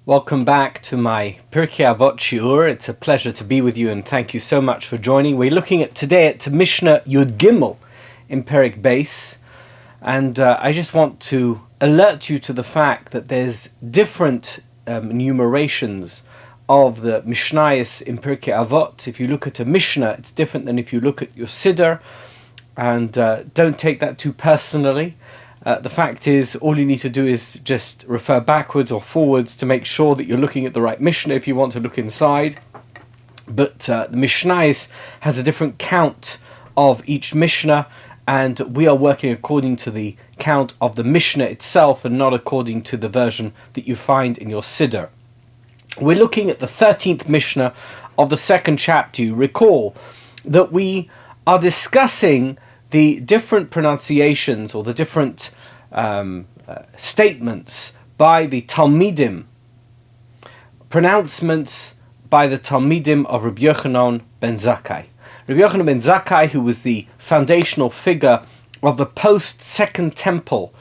Welcome back to my Pirkei Avot shiur. It's a pleasure to be with you, and thank you so much for joining. We're looking at today at Mishnah Yud Gimel in Perek Beis, and I just want to alert you to the fact that there's different enumerations of the Mishnayos in Pirkei Avot. If you look at a Mishnah, it's different than if you look at your Siddur, and don't take that too personally. The fact is, all you need to do is just refer backwards or forwards to make sure that you're looking at the right Mishnah if you want to look inside. But the Mishnayos has a different count of each Mishnah, and we are working according to the count of the Mishnah itself and not according to the version that you find in your Siddur. We're looking at the 13th Mishnah of the second chapter. You recall that we are discussing the different pronunciations or the different statements by the Talmidim, pronouncements by the Talmidim of Rabbi Yochanan ben Zakkai. Rabbi Yochanan ben Zakkai, who was the foundational figure of the post-Second Temple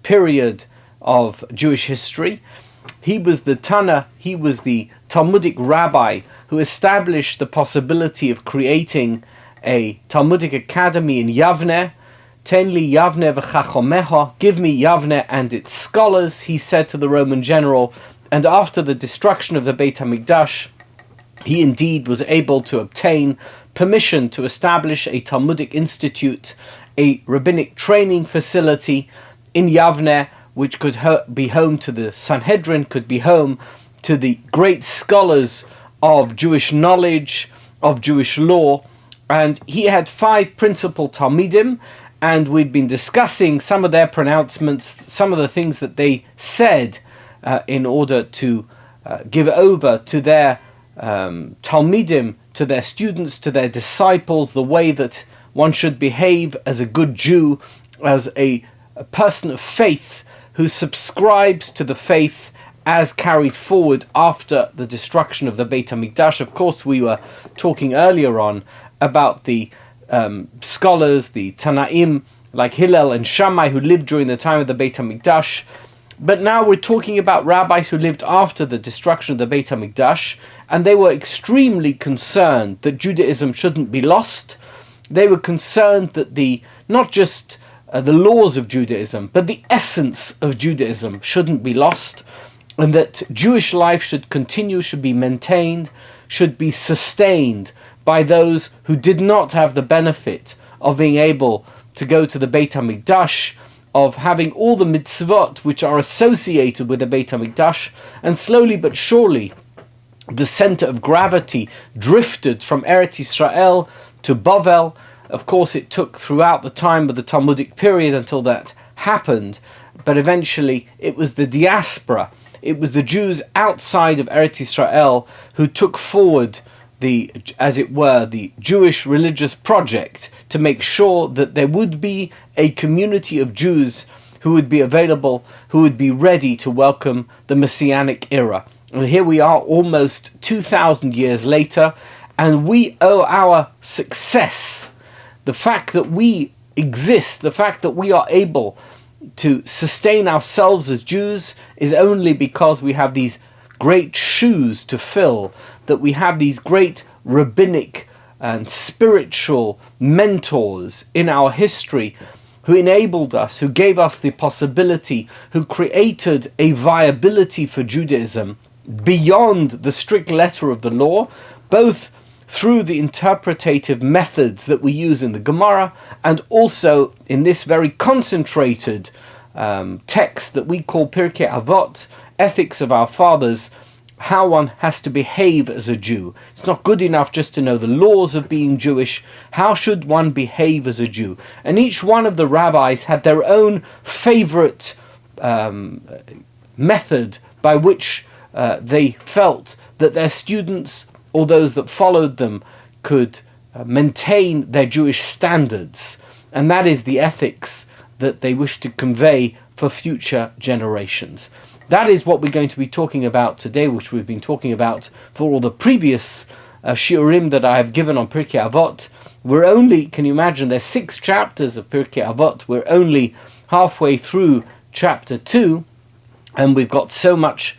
period of Jewish history, he was the Tana, he was the Talmudic rabbi who established the possibility of creating a Talmudic academy in Yavne. Ten li Yavne v'chachomeha, give me Yavne and its scholars, he said to the Roman general. And after the destruction of the Beit HaMikdash, he indeed was able to obtain permission to establish a Talmudic institute, a rabbinic training facility in Yavne, which could be home to the Sanhedrin, could be home to the great scholars of Jewish knowledge, of Jewish law. And he had 5 principal Talmidim, and we'd been discussing some of their pronouncements, some of the things that they said in order to give over to their Talmidim, to their students, to their disciples, the way that one should behave as a good Jew, as a person of faith who subscribes to the faith as carried forward after the destruction of the Beit HaMikdash. Of course, we were talking earlier on about the scholars, the Tanaim, like Hillel and Shammai, who lived during the time of the Beit HaMikdash. But now we're talking about rabbis who lived after the destruction of the Beit HaMikdash, and they were extremely concerned that Judaism shouldn't be lost. They were concerned that not just the laws of Judaism, but the essence of Judaism shouldn't be lost, and that Jewish life should continue, should be maintained, should be sustained by those who did not have the benefit of being able to go to the Beit HaMikdash, of having all the mitzvot which are associated with the Beit HaMikdash. And slowly but surely the center of gravity drifted from Eretz Yisrael to Bavel. Of course, it took throughout the time of the Talmudic period until that happened, but eventually it was the diaspora, it was the Jews outside of Eretz Yisrael who took forward the Jewish religious project to make sure that there would be a community of Jews who would be available, who would be ready to welcome the Messianic era. And here we are almost 2,000 years later, and we owe our success, the fact that we exist, the fact that we are able to sustain ourselves as Jews, is only because we have these great shoes to fill, that we have these great rabbinic and spiritual mentors in our history who enabled us, who gave us the possibility, who created a viability for Judaism beyond the strict letter of the law, both through the interpretative methods that we use in the Gemara and also in this very concentrated text that we call Pirkei Avot, Ethics of Our Fathers, how one has to behave as a Jew. It's not good enough just to know the laws of being Jewish. How should one behave as a Jew? And each one of the rabbis had their own favorite method by which they felt that their students or those that followed them could maintain their Jewish standards. And that is the ethics that they wish to convey for future generations. That is what we're going to be talking about today, which we've been talking about for all the previous shiurim that I have given on Pirkei Avot. We're only, can you imagine, there's 6 chapters of Pirkei Avot. We're only halfway through chapter 2, and we've got so much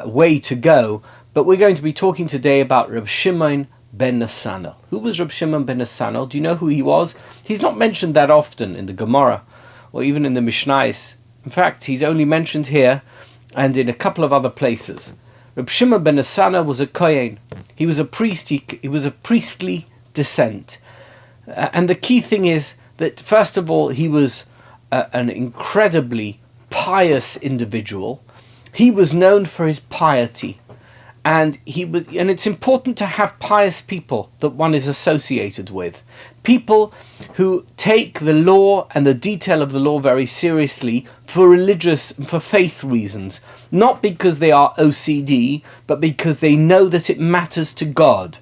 way to go. But we're going to be talking today about Rabbi Shimon ben Netanel. Who was Rabbi Shimon ben Netanel? Do you know who he was? He's not mentioned that often in the Gemara or even in the Mishnayos. In fact, he's only mentioned here and in a couple of other places. Rabbi Shimon ben Netanel was a Kohen. He was a priest. He was a priestly descent. And the key thing is that, first of all, he was an incredibly pious individual. He was known for his piety. And it's important to have pious people that one is associated with. People who take the law and the detail of the law very seriously for faith reasons. Not because they are OCD, but because they know that it matters to God.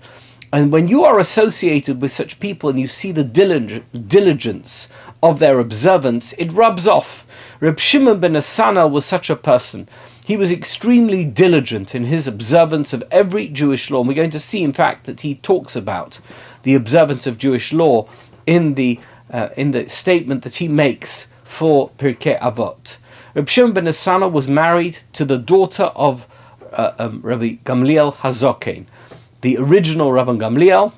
And when you are associated with such people and you see the diligence of their observance, it rubs off. Reb Shimon ben Netanel was such a person. He was extremely diligent in his observance of every Jewish law. And we're going to see, in fact, that he talks about the observance of Jewish law in the statement that he makes for Pirkei Avot. Rabbi Shimon ben Netanel was married to the daughter of Rabbi Gamliel HaZoken, the original Rabbi Gamliel,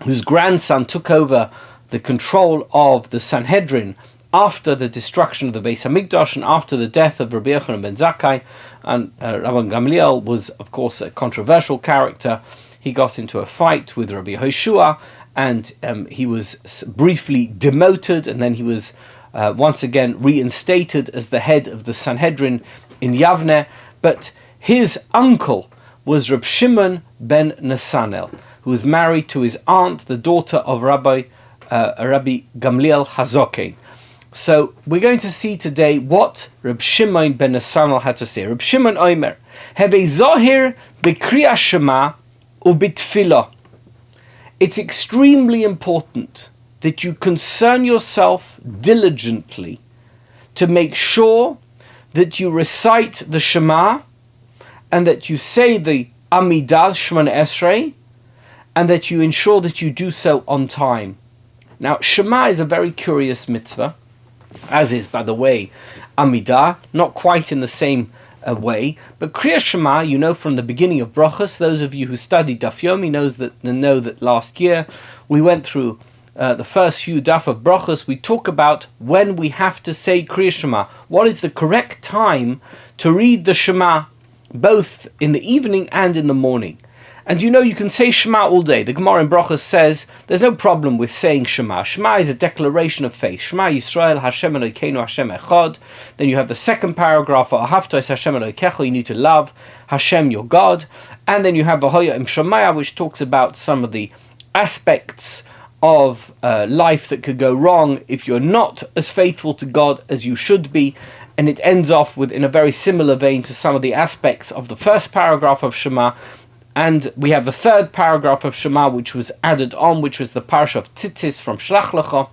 whose grandson took over the control of the Sanhedrin after the destruction of the Beis Hamikdash and after the death of Rabbi Yochanan ben Zakkai. And Rabbi Gamliel was, of course, a controversial character. He got into a fight with Rabbi Hoshua, and he was briefly demoted, and then he was once again reinstated as the head of the Sanhedrin in Yavne. But his uncle was Rabbi Shimon ben Netanel, who was married to his aunt, the daughter of Rabbi Gamliel HaZoken. So we're going to see today what Rabbi Shimon ben Netanel had to say. Rabbi Shimon Omer, Heve Zohir b'Kriyas Shema u'b'Tfilah. It's extremely important that you concern yourself diligently to make sure that you recite the Shema and that you say the Amidah Shemona Esrei, and that you ensure that you do so on time. Now, Shema is a very curious mitzvah, as is, by the way, Amidah, not quite in the same way, but Kriya Shema, you know from the beginning of Brachos. Those of you who studied Daf Yomi know that last year we went through the first few Daf of Brachos. We talk about when we have to say Kriya Shema. What is the correct time to read the Shema, both in the evening and in the morning? And you can say Shema all day. The Gemara in Brachos says there's no problem with saying Shema. Shema is a declaration of faith. Shema Yisrael, Hashem Elokeinu, Hashem Echad. Then you have the second paragraph, Ahavta es Hashem Elokecha, you need to love Hashem, your God. And then you have V'hoya im Shemaya, which talks about some of the aspects of life that could go wrong if you're not as faithful to God as you should be. And it ends off with, in a very similar vein to some of the aspects of the first paragraph of Shema. And we have the third paragraph of Shema, which was added on, which was the parsha of Tzitzis from Shlach Lecha,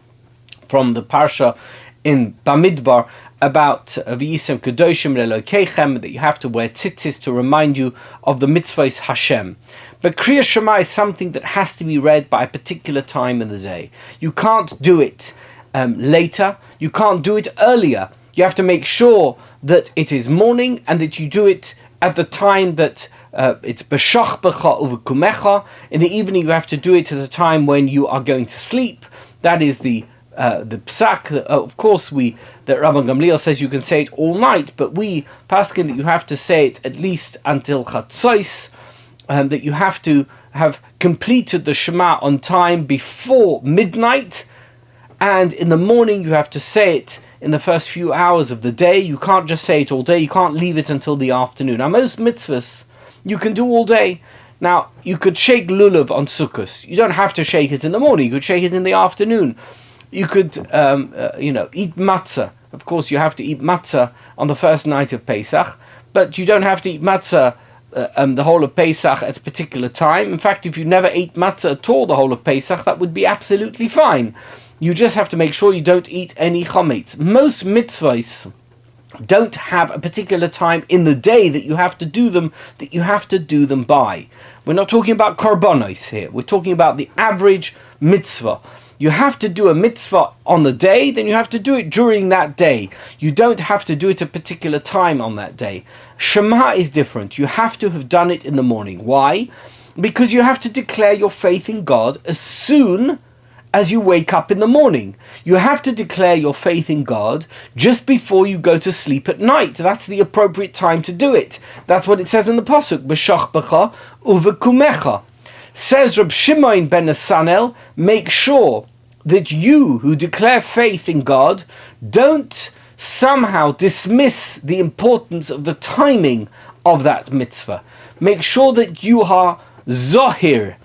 from the parsha in Bamidbar, about V'yisem Kedoshim Le'Elokeichem, that you have to wear tzitzis to remind you of the mitzvahs Hashem. But Kriya Shema is something that has to be read by a particular time in the day. You can't do it later. You can't do it earlier. You have to make sure that it is morning and that you do it at the time that it's b'shach b'cha u'v'kumecha. In the evening, you have to do it at a time when you are going to sleep. That is the psak. Of course, that Rabbi Gamliel says you can say it all night, but we paskin that you have to say it at least until chatzos. That you have to have completed the Shema on time before midnight, and in the morning you have to say it in the first few hours of the day. You can't just say it all day. You can't leave it until the afternoon. Now, most mitzvahs you can do all day. Now, you could shake lulav on Sukkot. You don't have to shake it in the morning. You could shake it in the afternoon. You could, eat matzah. Of course, you have to eat matzah on the first night of Pesach, but you don't have to eat matzah the whole of Pesach at a particular time. In fact, if you never ate matzah at all the whole of Pesach, that would be absolutely fine. You just have to make sure you don't eat any chametz. Most mitzvahs don't have a particular time in the day that you have to do them by. We're not talking about korbanos here. We're talking about the average mitzvah. You have to do a mitzvah on the day, then you have to do it during that day. You don't have to do it a particular time on that day. Shema is different. You have to have done it in the morning. Why? Because you have to declare your faith in God as soon as you wake up in the morning. You have to declare your faith in God just before you go to sleep at night. That's the appropriate time to do it. That's what it says in the pasuk, B'shachbecha uvekumecha. Says Rabbi Shimon ben Netanel, make sure that you who declare faith in God don't somehow dismiss the importance of the timing of that mitzvah. Make sure that you are zohir,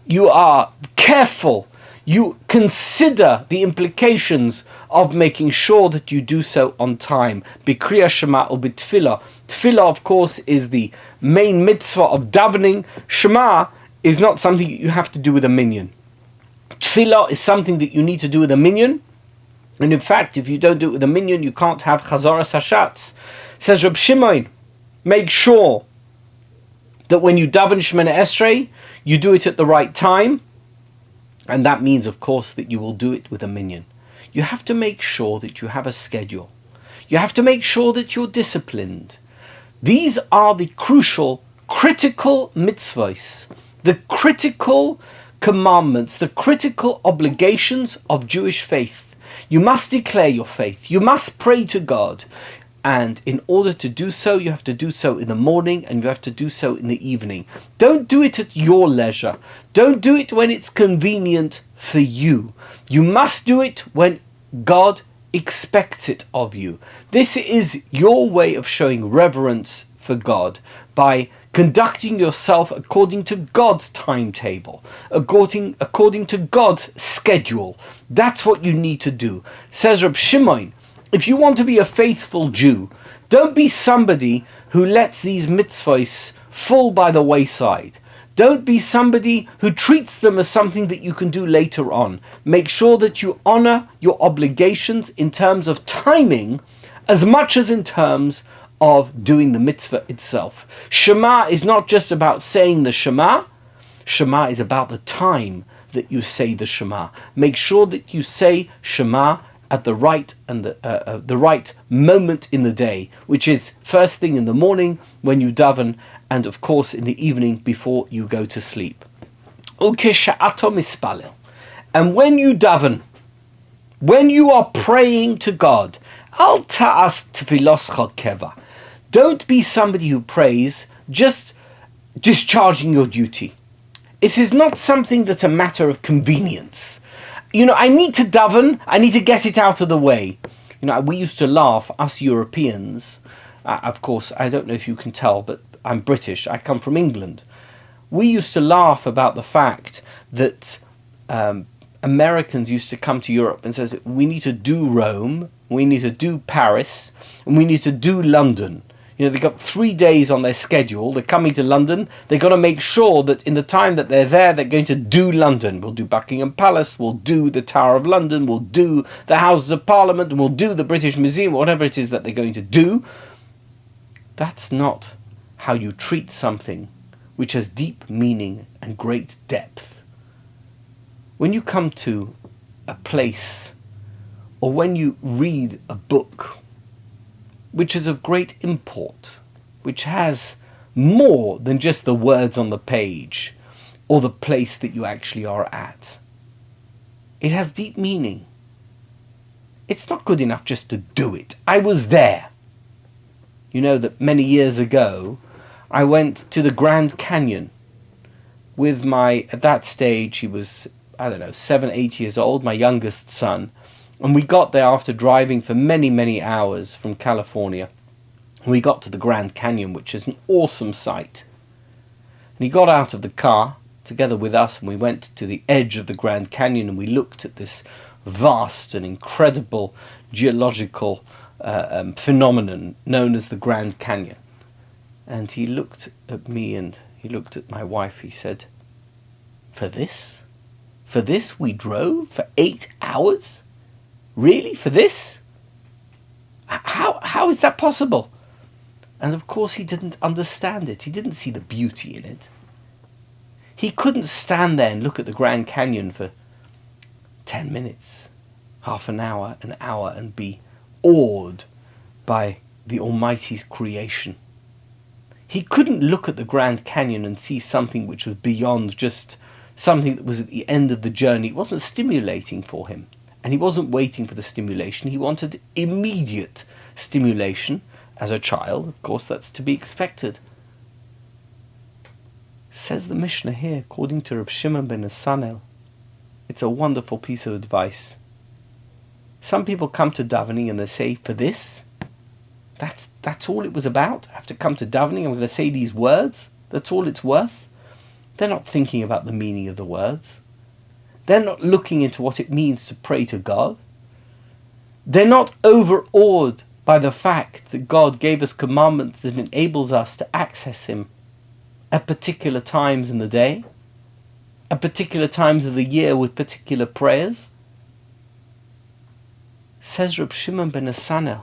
you are careful, you consider the implications of making sure that you do so on time. B'kriyas Shema or b'tfilah. Tfilah, of course, is the main mitzvah of davening. Shema is not something you have to do with a minyan. Tfilah is something that you need to do with a minyan. And in fact, if you don't do it with a minyan, you can't have chazaras hashatz. Says Rabbi Shimon, make sure that when you daven Shemona Esrei, you do it at the right time. And that means, of course, that you will do it with a minyan. You have to make sure that you have a schedule. You have to make sure that you're disciplined. These are the crucial, critical mitzvahs, the critical commandments, the critical obligations of Jewish faith. You must declare your faith. You must pray to God. And in order to do so, you have to do so in the morning and you have to do so in the evening. Don't do it at your leisure. Don't do it when it's convenient for you. You must do it when God expects it of you. This is your way of showing reverence for God, by conducting yourself according to God's timetable, according to God's schedule. That's what you need to do. Says Rabbi Shimon, if you want to be a faithful Jew, don't be somebody who lets these mitzvahs fall by the wayside. Don't be somebody who treats them as something that you can do later on. Make sure that you honor your obligations in terms of timing as much as in terms of doing the mitzvah itself. Shema is not just about saying the Shema. Shema is about the time that you say the Shema. Make sure that you say Shema at the right and the right moment in the day, which is first thing in the morning when you daven, and of course in the evening before you go to sleep. Ukesha'ato mispalel. And when you daven, when you are praying to God, al ta'as tefiloscha keva. Don't be somebody who prays just discharging your duty. It is not something that's a matter of convenience. I need to daven, I need to get it out of the way. We used to laugh, us Europeans, of course, I don't know if you can tell, but I'm British, I come from England. We used to laugh about the fact that Americans used to come to Europe and say, we need to do Rome, we need to do Paris, and we need to do London. They've got 3 days on their schedule. They're coming to London. They've got to make sure that in the time that they're there, they're going to do London. We'll do Buckingham Palace. We'll do the Tower of London. We'll do the Houses of Parliament. We'll do the British Museum, whatever it is that they're going to do. That's not how you treat something which has deep meaning and great depth. When you come to a place, or when you read a book which is of great import, which has more than just the words on the page or the place that you actually are at. It has deep meaning. It's not good enough just to do it. I was there. You know that many years ago, I went to the Grand Canyon with at that stage, he was, 7, 8 years old, my youngest son. And we got there after driving for many, many hours from California. We got to the Grand Canyon, which is an awesome sight. And he got out of the car together with us, and we went to the edge of the Grand Canyon, and we looked at this vast and incredible geological phenomenon known as the Grand Canyon. And he looked at me and he looked at my wife. He said, "For this? For this we drove for 8 hours? Really? For this? How is that possible?" And of course he didn't understand it. He didn't see the beauty in it. He couldn't stand there and look at the Grand Canyon for 10 minutes, half an hour, and be awed by the Almighty's creation. He couldn't look at the Grand Canyon and see something which was beyond just something that was at the end of the journey. It wasn't stimulating for him. And he wasn't waiting for the stimulation. He wanted immediate stimulation. As a child, of course, that's to be expected. Says the Mishnah here, according to Rabbi Shimon ben Netanel, it's a wonderful piece of advice. Some people come to davening and they say, for this, that's all it was about? I have to come to davening, I'm going to say these words? That's all it's worth? They're not thinking about the meaning of the words. They're not looking into what it means to pray to God. They're not overawed by the fact that God gave us commandments that enables us to access Him at particular times in the day, at particular times of the year with particular prayers. Says Rabbi Shimon ben Netanel,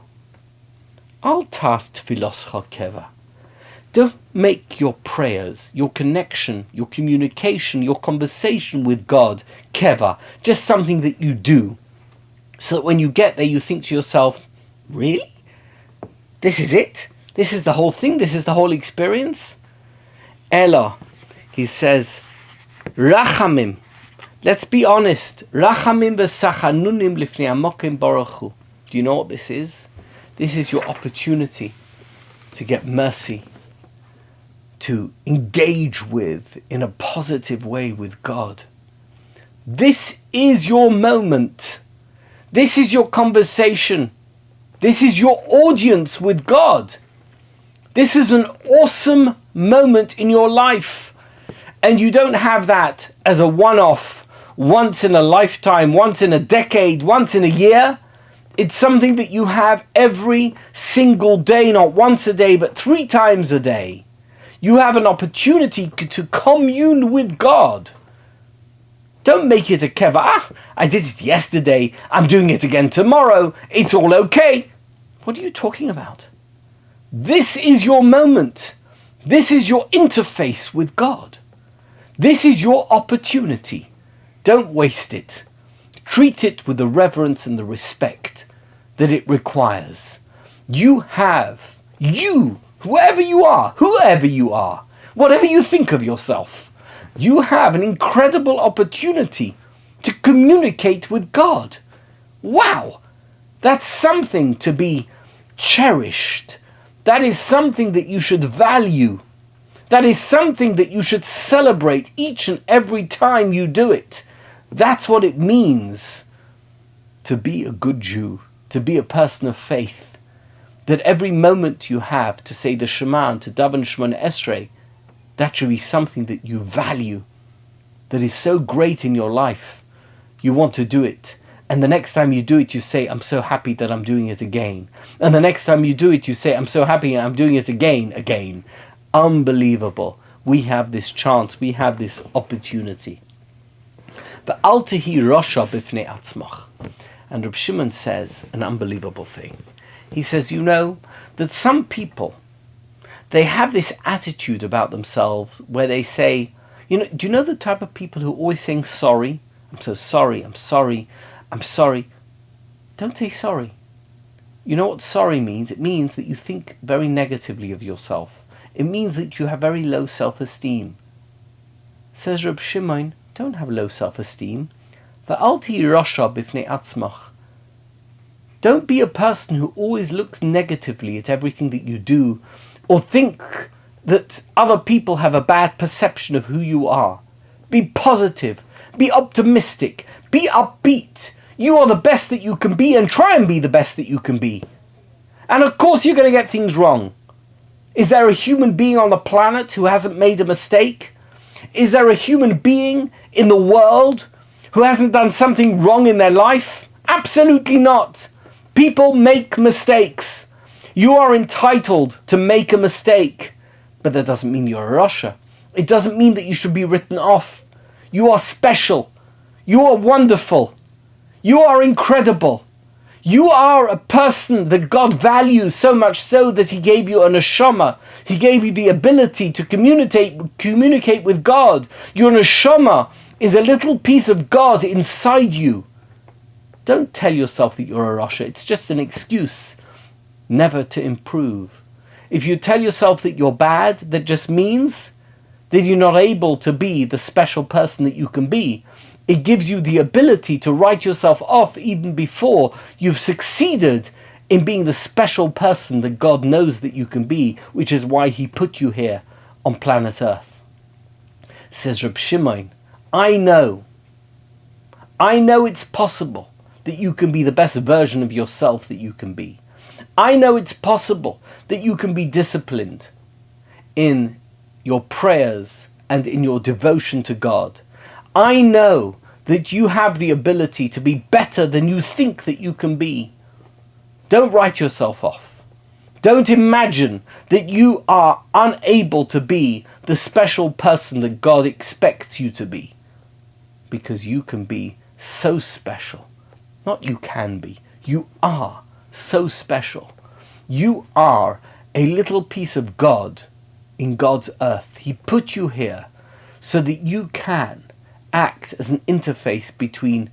Al tas tefiloscha keva. Don't make your prayers, your connection, your communication, your conversation with God, keva, just something that you do. So that when you get there, you think to yourself, really? This is it? This is the whole thing? This is the whole experience? Ella, he says, Rachamim. Let's be honest. Rachamim v'sachanunim lifnei amokim baruch hu. Do you know what this is? This is your opportunity to get mercy, to engage with, in a positive way with God. This is your moment. This is your conversation. This is your audience with God. This is an awesome moment in your life. And you don't have that as a one-off, once in a lifetime, once in a decade, once in a year. It's something that you have every single day, not once a day, but 3 times a day. You have an opportunity to commune with God. Don't make it a keva. I did it yesterday. I'm doing it again tomorrow. It's all okay. What are you talking about? This is your moment. This is your interface with God. This is your opportunity. Don't waste it. Treat it with the reverence and the respect that it requires. Whoever you are, whatever you think of yourself, you have an incredible opportunity to communicate with God. Wow! That's something to be cherished. That is something that you should value. That is something that you should celebrate each and every time you do it. That's what it means to be a good Jew, to be a person of faith. That every moment you have to say the Shema and to daven Shemona Esrei, that should be something that you value, that is so great in your life. You want to do it. And the next time you do it, you say, I'm so happy that I'm doing it again. And the next time you do it, you say, I'm so happy I'm doing it again. Unbelievable. We have this chance. We have this opportunity. And Rabbi Shimon says an unbelievable thing. He says, you know, that some people, they have this attitude about themselves where they say, do you know the type of people who are always saying sorry? I'm so sorry, I'm sorry, I'm sorry. Don't say sorry. You know what sorry means? It means that you think very negatively of yourself. It means that you have very low self-esteem. Says Rabbi Shimon, don't have low self-esteem. Don't be a person who always looks negatively at everything that you do, or think that other people have a bad perception of who you are. Be positive, be optimistic, be upbeat. You are the best that you can be, and try and be the best that you can be. And of course you're going to get things wrong. Is there a human being on the planet who hasn't made a mistake? Is there a human being in the world who hasn't done something wrong in their life? Absolutely not. People make mistakes. You are entitled to make a mistake. But that doesn't mean you're a Rasha. It doesn't mean that you should be written off. You are special. You are wonderful. You are incredible. You are a person that God values so much so that He gave you an neshama. He gave you the ability to communicate with God. Your neshama is a little piece of God inside you. Don't tell yourself that you're a Rasha. It's just an excuse never to improve. If you tell yourself that you're bad, that just means that you're not able to be the special person that you can be. It gives you the ability to write yourself off even before you've succeeded in being the special person that God knows that you can be, which is why he put you here on planet Earth. Says Rabbi Shimon, I know it's possible that you can be the best version of yourself that you can be. I know it's possible that you can be disciplined in your prayers and in your devotion to God. I know that you have the ability to be better than you think that you can be. Don't write yourself off. Don't imagine that you are unable to be the special person that God expects you to be. Because you can be so special. Not you can be. You are so special. You are a little piece of God in God's earth. He put you here so that you can act as an interface between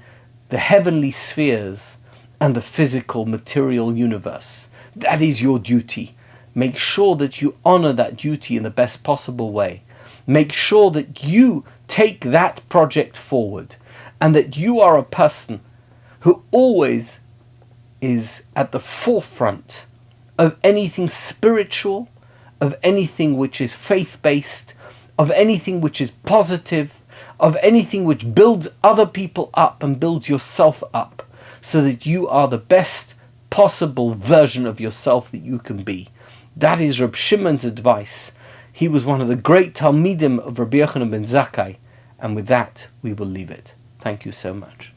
the heavenly spheres and the physical material universe. That is your duty. Make sure that you honor that duty in the best possible way. Make sure that you take that project forward and that you are a person who always is at the forefront of anything spiritual, of anything which is faith-based, of anything which is positive, of anything which builds other people up and builds yourself up, so that you are the best possible version of yourself that you can be. That is Rabbi Shimon's advice. He was one of the great Talmidim of Rabbi Yochanan ben Zakkai, and with that we will leave it. Thank you so much.